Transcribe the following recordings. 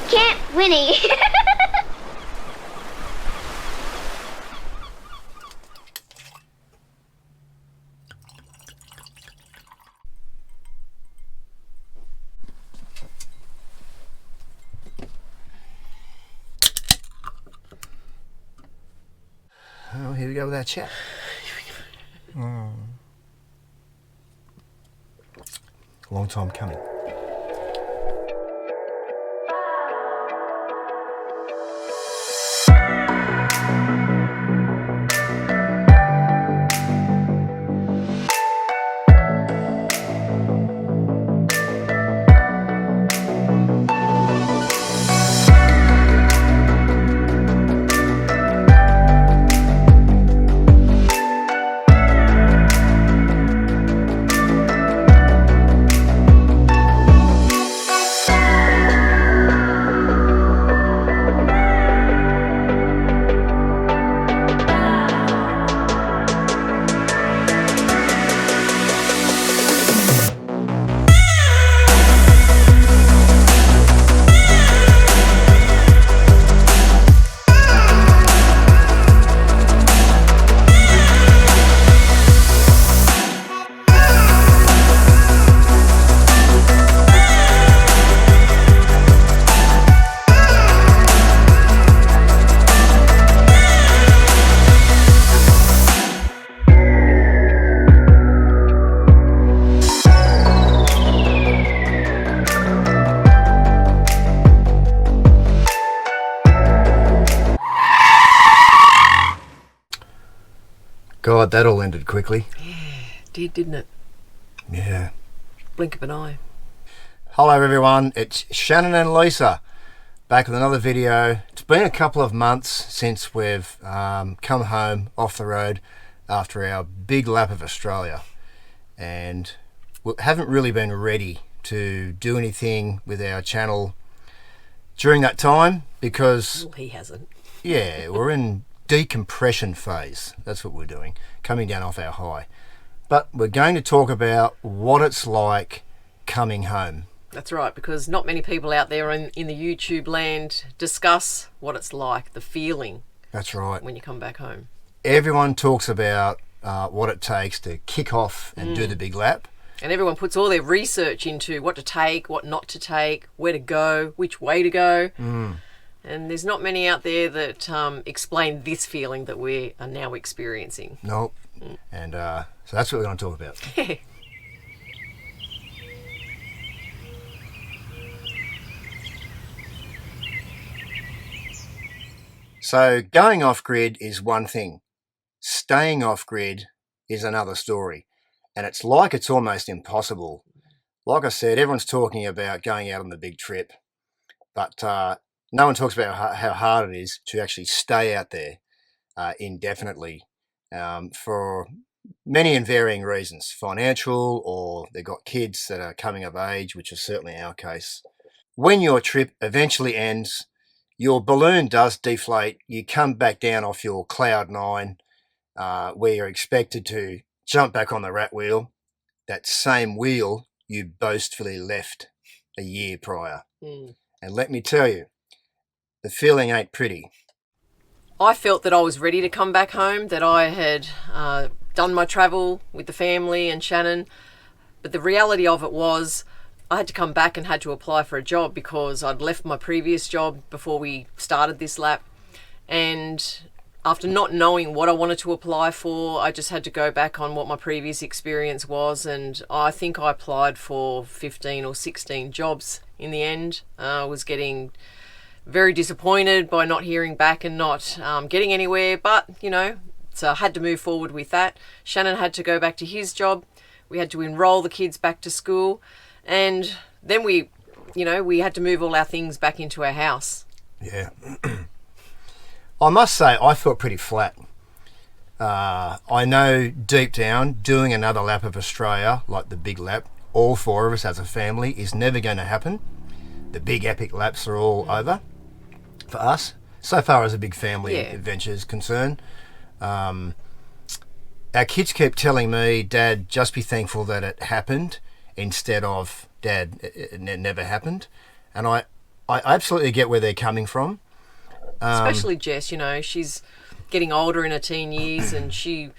Camp Winnie. Oh, here we go with our chat. Long time coming. God, that all ended quickly. Yeah, it did, didn't it? Yeah. Blink of an eye. Hello everyone, it's Shannon and Lisa back with another video. It's been a couple of months since we've come home off the road after our big lap of Australia, and we haven't really been ready to do anything with our channel during that time because Well, he hasn't. yeah, we're in decompression phase. That's what we're doing, coming down off our high. But we're going to talk about what it's like coming home. That's right, because not many people out there in the YouTube land discuss what it's like, the feeling That's right. when you come back home. Everyone talks about what it takes to kick off and do the big lap. And everyone puts all their research into what to take, what not to take, where to go, which way to go. And there's not many out there that explain this feeling that we are now experiencing. Nope. And so that's what we're going to talk about. So going off grid is one thing. Staying off grid is another story. And it's like it's almost impossible. Like I said, everyone's talking about going out on the big trip, but no one talks about how hard it is to actually stay out there indefinitely for many and varying reasons, financial, or they've got kids that are coming of age, which is certainly our case. When your trip eventually ends, your balloon does deflate. You come back down off your cloud nine, where you're expected to jump back on the rat wheel, that same wheel you boastfully left a year prior. And let me tell you, the feeling ain't pretty. I felt that I was ready to come back home, that I had done my travel with the family and Shannon. But the reality of it was I had to come back and had to apply for a job because I'd left my previous job before we started this lap. And after not knowing what I wanted to apply for, I just had to go back on what my previous experience was. And I think I applied for 15 or 16 jobs in the end. I was getting very disappointed by not hearing back and not getting anywhere, but so I had to move forward with that. Shannon had to go back to his job. We had to enroll the kids back to school, and then we had to move all our things back into our house. Yeah. I must say I felt pretty flat. I know deep down doing another lap of Australia, like the big lap, all four of us as a family, is never going to happen. The big epic laps are all over for us, so far as a big family adventure is concerned. Our kids kept telling me, Dad, just be thankful that it happened, instead of, Dad, it never happened. And I absolutely get where they're coming from. Especially Jess, she's getting older in her teen years, and she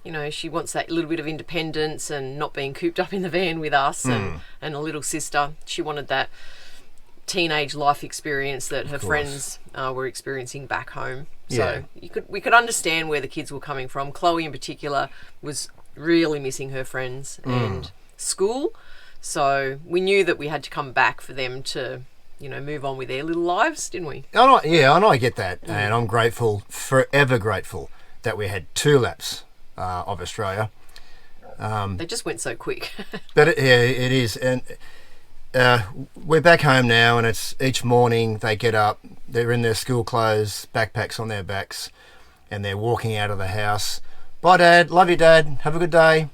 wants that little bit of independence and not being cooped up in the van with us and a little sister. She wanted that teenage life experience that her friends were experiencing back home. So we could understand where the kids were coming from. Chloe in particular was really missing her friends and school. So we knew that we had to come back for them to, move on with their little lives, didn't we? And I get that. And I'm grateful, forever grateful, that we had 2 laps of Australia. They just went so quick. But it is. And we're back home now, and it's each morning they get up, they're in their school clothes, backpacks on their backs, and they're walking out of the house. Bye, Dad. Love you, Dad. Have a good day.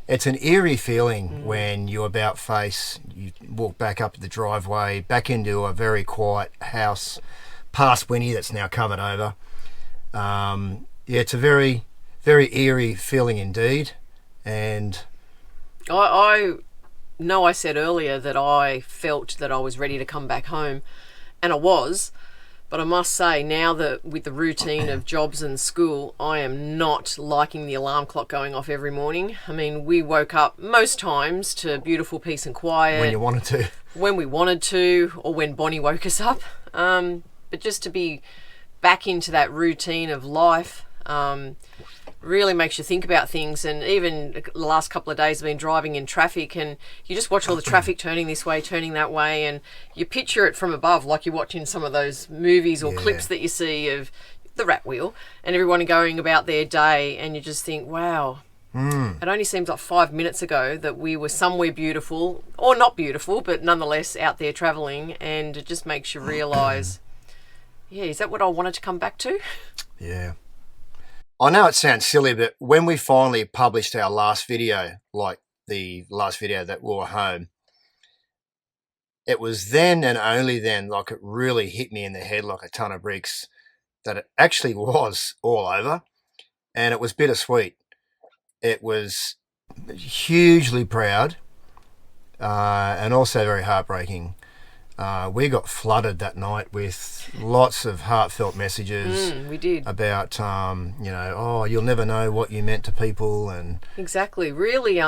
It's an eerie feeling when you about face, you walk back up the driveway, back into a very quiet house, past Winnie that's now covered over. It's a very, very eerie feeling indeed. And I know I said earlier that I felt that I was ready to come back home, and I was. But I must say, now that with the routine of jobs and school, I am not liking the alarm clock going off every morning. I mean, we woke up most times to beautiful peace and quiet. when you wanted to. When we wanted to, or when Bonnie woke us up. But just to be back into that routine of life really makes you think about things. And even the last couple of days I've been driving in traffic, and you just watch all the traffic turning this way, turning that way, and you picture it from above like you're watching some of those movies or clips that you see of the rat wheel and everyone going about their day, and you just think, wow, it only seems like 5 minutes ago that we were somewhere beautiful, or not beautiful, but nonetheless out there travelling. And it just makes you realise, is that what I wanted to come back to? Yeah. I know it sounds silly, but when we finally published our last video, like the last video that we were home, it was then and only then, like it really hit me in the head like a ton of bricks, that it actually was all over. And it was bittersweet. It was hugely proud and also very heartbreaking. We got flooded that night with lots of heartfelt messages. We did. About, you'll never know what you meant to people. And exactly. Really,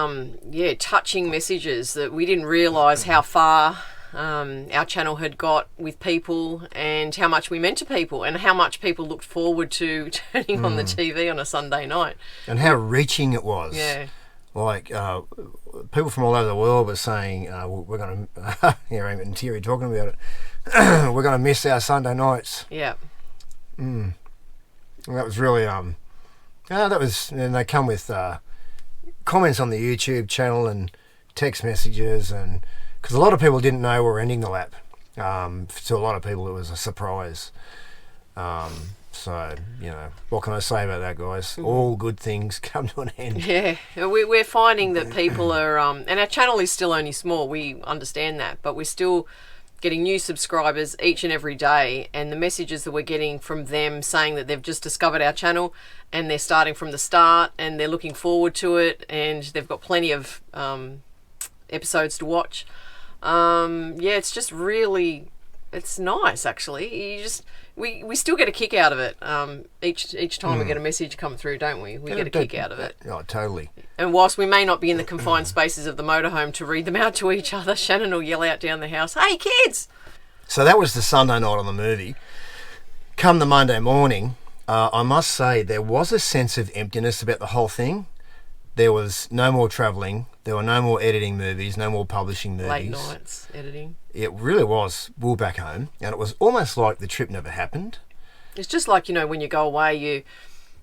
touching messages that we didn't realise how far our channel had got with people, and how much we meant to people, and how much people looked forward to turning on the TV on a Sunday night. And how reaching it was. Yeah. Like, people from all over the world were saying, we're going to, I'm getting teary talking about it, we're going to miss our Sunday nights. Yeah. And that was really, and they come with comments on the YouTube channel and text messages, and because a lot of people didn't know we were ending the lap. To a lot of people, it was a surprise. So, what can I say about that, guys? All good things come to an end. Yeah, we're finding that people are, and our channel is still only small, we understand that, but we're still getting new subscribers each and every day, and the messages that we're getting from them saying that they've just discovered our channel and they're starting from the start and they're looking forward to it, and they've got plenty of episodes to watch. It's just really, it's nice actually. We still get a kick out of it. Each time we get a message come through, don't we? We get a kick out of it. Oh, totally. And whilst we may not be in the confined spaces of the motorhome to read them out to each other, Shannon will yell out down the house, "Hey kids!" So that was the Sunday night on the movie. Come the Monday morning, I must say there was a sense of emptiness about the whole thing. There was no more travelling. There were no more editing movies, no more publishing movies. Late nights editing. It really was. We were back home, and it was almost like the trip never happened. It's just like, when you go away,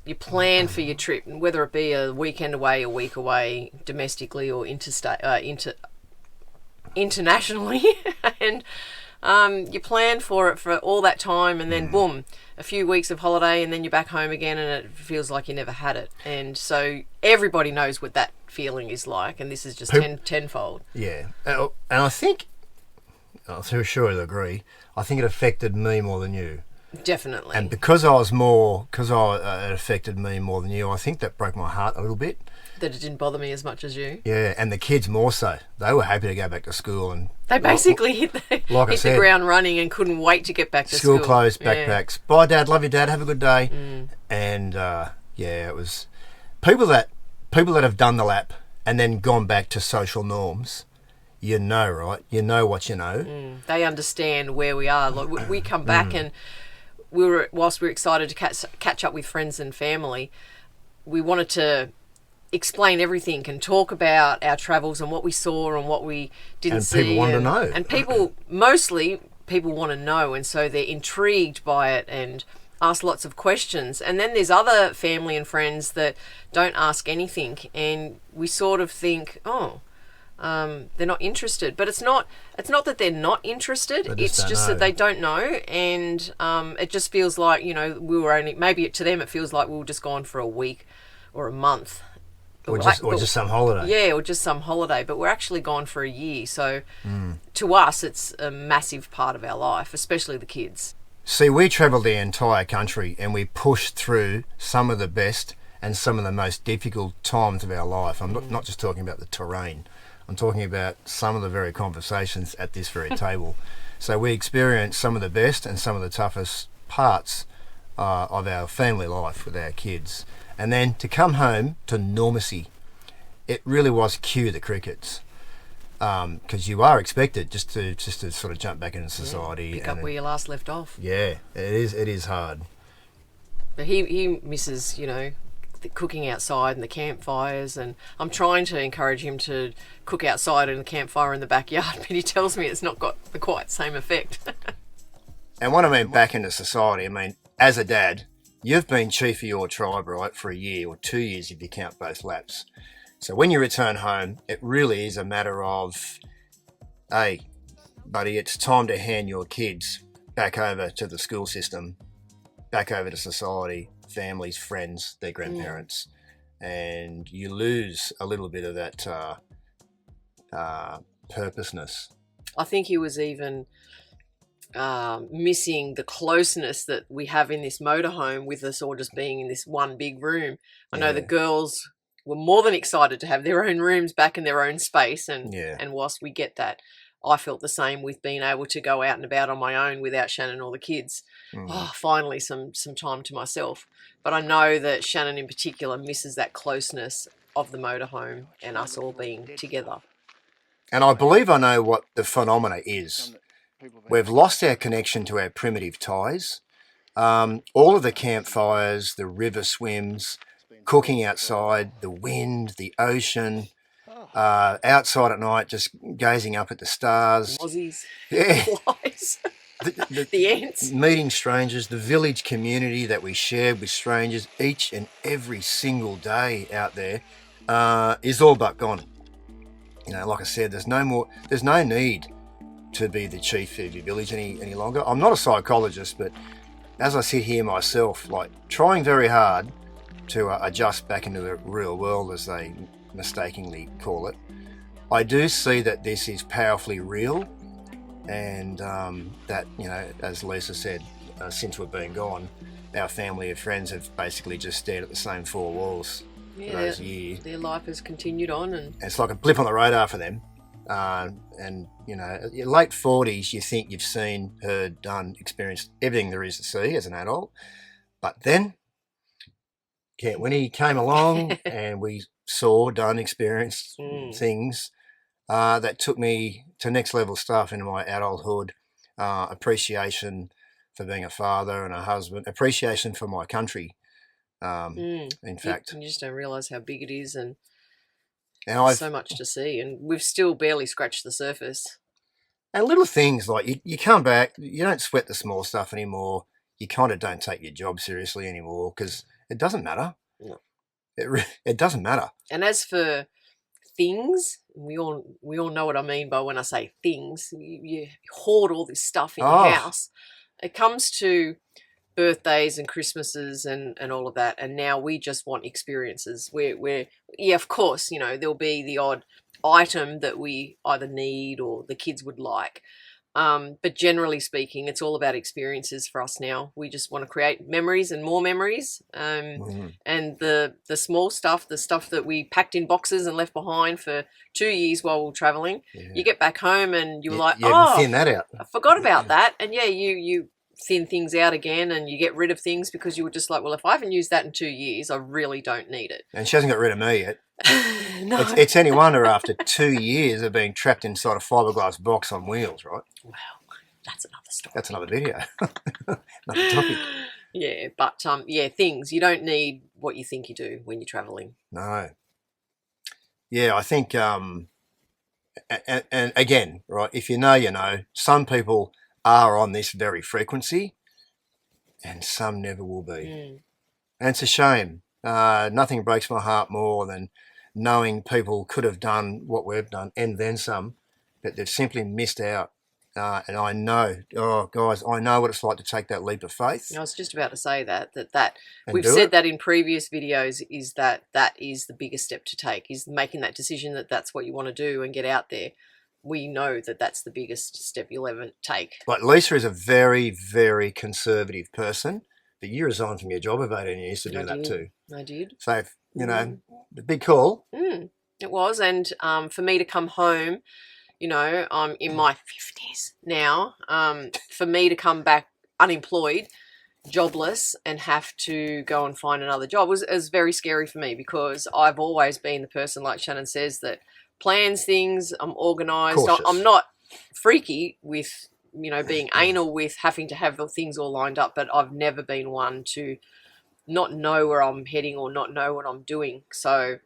you plan for your trip, and whether it be a weekend away, a week away, domestically or internationally, and you plan for it for all that time, and then boom, a few weeks of holiday, and then you're back home again, and it feels like you never had it. And so everybody knows what that feeling is like, and this is just tenfold. Yeah, and I think, I'm sure you'll agree, I think it affected me more than you. Definitely. And because it affected me more than you, I think that broke my heart a little bit. That it didn't bother me as much as you. Yeah, and the kids more so. They were happy to go back to school, and they basically hit the ground running and couldn't wait to get back to school. School clothes, backpacks. Yeah. Bye, Dad. Love you, Dad. Have a good day. And it was people that have done the lap and then gone back to social norms. You know, right? You know what you know. They understand where we are. Like we come back and whilst we were excited to catch up with friends and family, we wanted to explain everything and talk about our travels and what we saw and what we didn't see. And people want to know. And people want to know, and so they're intrigued by it and ask lots of questions. And then there's other family and friends that don't ask anything, and we sort of think, they're not interested. But it's not that they're not interested. It's just that they don't know, and it just feels like, we were only, maybe to them it feels like we were just gone for a week or a month. Or just some holiday. Yeah, or just some holiday. But we're actually gone for a year. So to us, it's a massive part of our life, especially the kids. See, we travelled the entire country and we pushed through some of the best and some of the most difficult times of our life. I'm not just talking about the terrain. I'm talking about some of the very conversations at this very table. So we experienced some of the best and some of the toughest parts of our family life with our kids. And then to come home to normalcy, it really was cue the crickets, because you are expected just to sort of jump back into society. Pick up where you last left off. Yeah, it is hard. But he misses, the cooking outside and the campfires, and I'm trying to encourage him to cook outside in the campfire in the backyard, but he tells me it's not got the quite same effect. And what I mean back into society, as a dad, you've been chief of your tribe, right, for a year or 2 years if you count both laps. So when you return home, it really is a matter of, hey, buddy, it's time to hand your kids back over to the school system, back over to society, families, friends, their grandparents. And you lose a little bit of that purposeness. I think he was even missing the closeness that we have in this motorhome, with us all just being in this one big room. I know the girls were more than excited to have their own rooms back in their own space, and whilst we get that, I felt the same with being able to go out and about on my own without Shannon or the kids. Finally some time to myself. But I know that Shannon in particular misses that closeness of the motorhome and us all being together. And I believe I know what the phenomena is. We've lost our connection to our primitive ties. All of the campfires, the river swims, cooking outside, the wind, the ocean, outside at night just gazing up at the stars. Mozzies. Yeah. Flies. The ants. Meeting strangers, the village community that we shared with strangers each and every single day out there is all but gone. Like I said, there's no need to be the chief of your village any longer. I'm not a psychologist, but as I sit here myself, trying very hard to adjust back into the real world, as they mistakenly call it, I do see that this is powerfully real, and that, as Lisa said, since we've been gone, our family of friends have basically just stared at the same four walls for those years. Their life has continued on, and it's like a blip on the radar for them. And your late 40s, you think you've seen, heard, done, experienced everything there is to see as an adult. But then Winnie came along and we saw, done, experienced things that took me to next level stuff in my adulthood. Appreciation for being a father and a husband, appreciation for my country. In fact, you just don't realise how big it is, and I've so much to see, and we've still barely scratched the surface. And little things like you come back, you don't sweat the small stuff anymore. You kind of don't take your job seriously anymore because it doesn't matter. No. It doesn't matter. And as for things, we all know what I mean by when I say things. You hoard all this stuff in your house. It comes to birthdays and Christmases and all of that, and now we just want experiences. We're of course, there'll be the odd item that we either need or the kids would like, But generally speaking, it's all about experiences for us now. We just want to create memories and more memories. And the small stuff, the stuff that we packed in boxes and left behind for 2 years while we were traveling, you get back home and you're like, you thin that out. I forgot about that. And yeah, you thin things out again and you get rid of things because you were just like, well, if I haven't used that in 2 years, I really don't need it. And she hasn't got rid of me yet. No. It's any wonder after 2 years of being trapped inside a fiberglass box on wheels, right? Well, that's another story. That's another video. Another topic. Yeah, but things. You don't need what you think you do when you're travelling. No. Yeah, I think, and again, right, if you know, you know, some people are on this very frequency and some never will be. And it's a shame. Nothing breaks my heart more than knowing people could have done what we've done and then some, but they've simply missed out. And I know, guys, I know what it's like to take that leap of faith. I was just about to say that we've said that in previous videos, is that is the biggest step to take, is making that decision that that's what you want to do and get out there. We know that that's the biggest step you'll ever take. But Lisa is a very, very conservative person, but you resigned from your job of 18 years to do that too. I did. So, you know, the big call. It was, and for me to come home, you know, I'm in my 50s now, for me to come back unemployed, jobless, and have to go and find another job was very scary for me, because I've always been the person, like Shannon says, that plans things. I'm organised. I'm not freaky with, you know, being anal with having to have the things all lined up, but I've never been one to not know where I'm heading or not know what I'm doing. So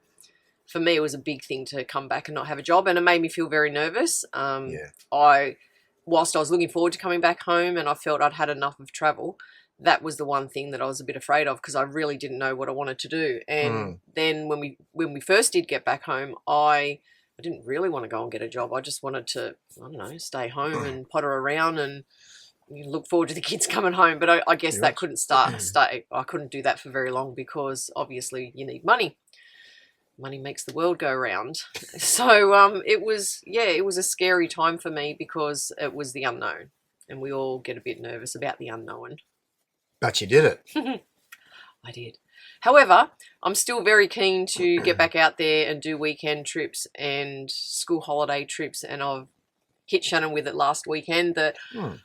for me, it was a big thing to come back and not have a job, and it made me feel very nervous. Whilst I was looking forward to coming back home and I felt I'd had enough of travel, that was the one thing that I was a bit afraid of, because I really didn't know what I wanted to do. And then when we first did get back home, I didn't really want to go and get a job. I just wanted to, I don't know, stay home and potter around and look forward to the kids coming home. But I guess that couldn't stay. I couldn't do that for very long, because obviously you need money. Money makes the world go round. So it was a scary time for me, because it was the unknown, and we all get a bit nervous about the unknown. But you did it. I did. However, I'm still very keen to get back out there and do weekend trips and school holiday trips, and I've hit Shannon with it last weekend that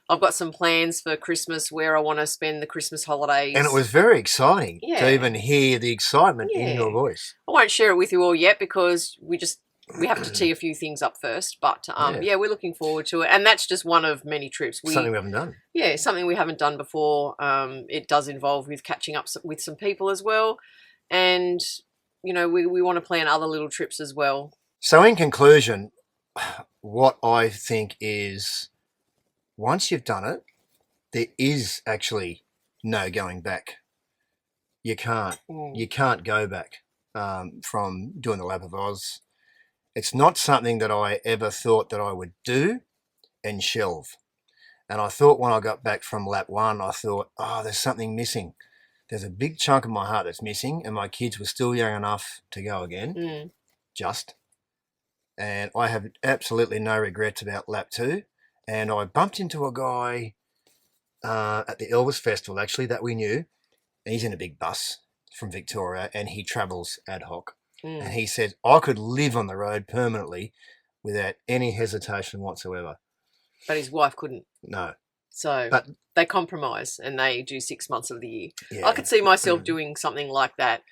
I've got some plans for Christmas where I want to spend the Christmas holidays. And it was very exciting to even hear the excitement in your voice. I won't share it with you all yet, because we have to tee a few things up first. But we're looking forward to it. And that's just one of many trips. Something we haven't done. Yeah, something we haven't done before. It does involve with catching up with some people as well. And, you know, we want to plan other little trips as well. So in conclusion, what I think is, once you've done it, there is actually no going back. You can't. You can't go back from doing the Lap of Oz. It's not something that I ever thought that I would do and shelve. And I thought when I got back from lap 1, I thought, there's something missing. There's a big chunk of my heart that's missing, and my kids were still young enough to go again. And I have absolutely no regrets about lap 2. And I bumped into a guy at the Elvis Festival, actually, that we knew. And he's in a big bus from Victoria, and he travels ad hoc. And he said, I could live on the road permanently without any hesitation whatsoever. But his wife couldn't. No. So they compromise, and they do 6 months of the year. Yeah. I could see myself doing something like that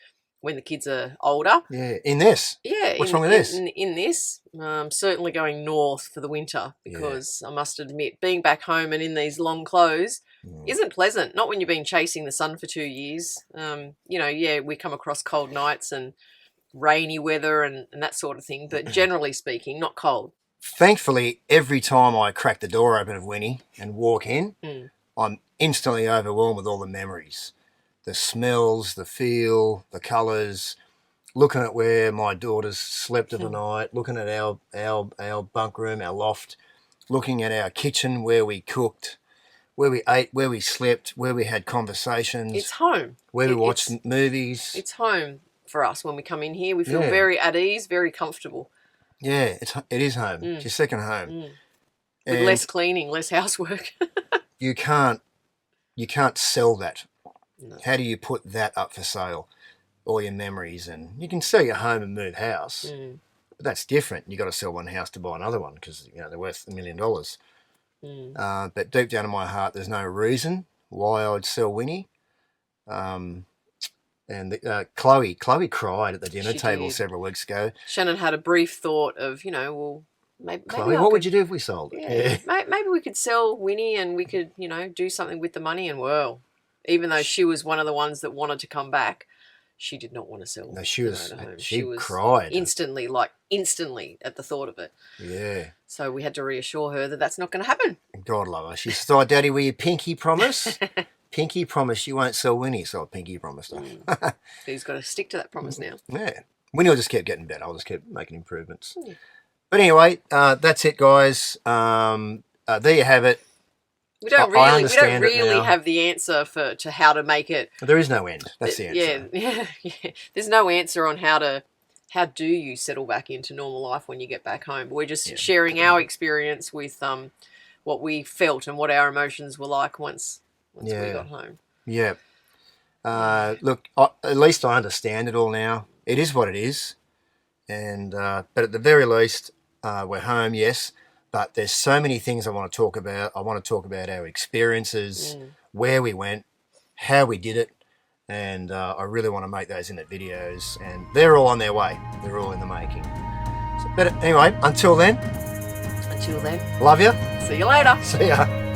when the kids are older. Yeah, in this. Yeah. What's wrong with this? In this, certainly going north for the winter, because I must admit, being back home and in these long clothes isn't pleasant. Not when you've been chasing the sun for 2 years. We come across cold nights and rainy weather and that sort of thing, but generally speaking, not cold. Thankfully, every time I crack the door open of Winnie and walk in, I'm instantly overwhelmed with all the memories. The smells, the feel, the colours, looking at where my daughters slept of the night, looking at our bunk room, our loft, looking at our kitchen where we cooked, where we ate, where we slept, where we had conversations. It's home. Where we watched movies. It's home for us when we come in here. We feel very at ease, very comfortable. Yeah, it is home. It's your second home. With less cleaning, less housework. you can't sell that. No. How do you put that up for sale? All your memories, and you can sell your home and move house. But that's different. You got to sell one house to buy another one because they're worth $1 million. But deep down in my heart, there's no reason why I'd sell Winnie. And Chloe cried at the dinner table several weeks ago. Shannon had a brief thought of, well, maybe Chloe, what would you do if we sold it? Yeah. Maybe we could sell Winnie and we could, do something with the money. And well, even though she was one of the ones that wanted to come back, she did not want to sell. No, she cried instantly at the thought of it. Yeah. So we had to reassure her that that's not going to happen. God love her. She said, "Oh, Daddy, will you pinky promise? Pinky promise you won't sell Winnie." So I pinky promised her. He's got to stick to that promise now. Yeah. Winnie will just keep getting better. I'll just keep making improvements. But anyway, that's it, guys. There you have it. We don't really have the answer to how to make it. There is no end. That's the answer. Yeah. There's no answer on how do you settle back into normal life when you get back home. We're just sharing our experience with what we felt and what our emotions were like once we got home. Yeah. Look, at least I understand it all now. It is what it is, and but at the very least, we're home. Yes. But there's so many things I want to talk about. I want to talk about our experiences, where we went, how we did it, and I really want to make those into videos. And they're all on their way. They're all in the making. So, but anyway, until then. Until then. Love you. See you later. See ya.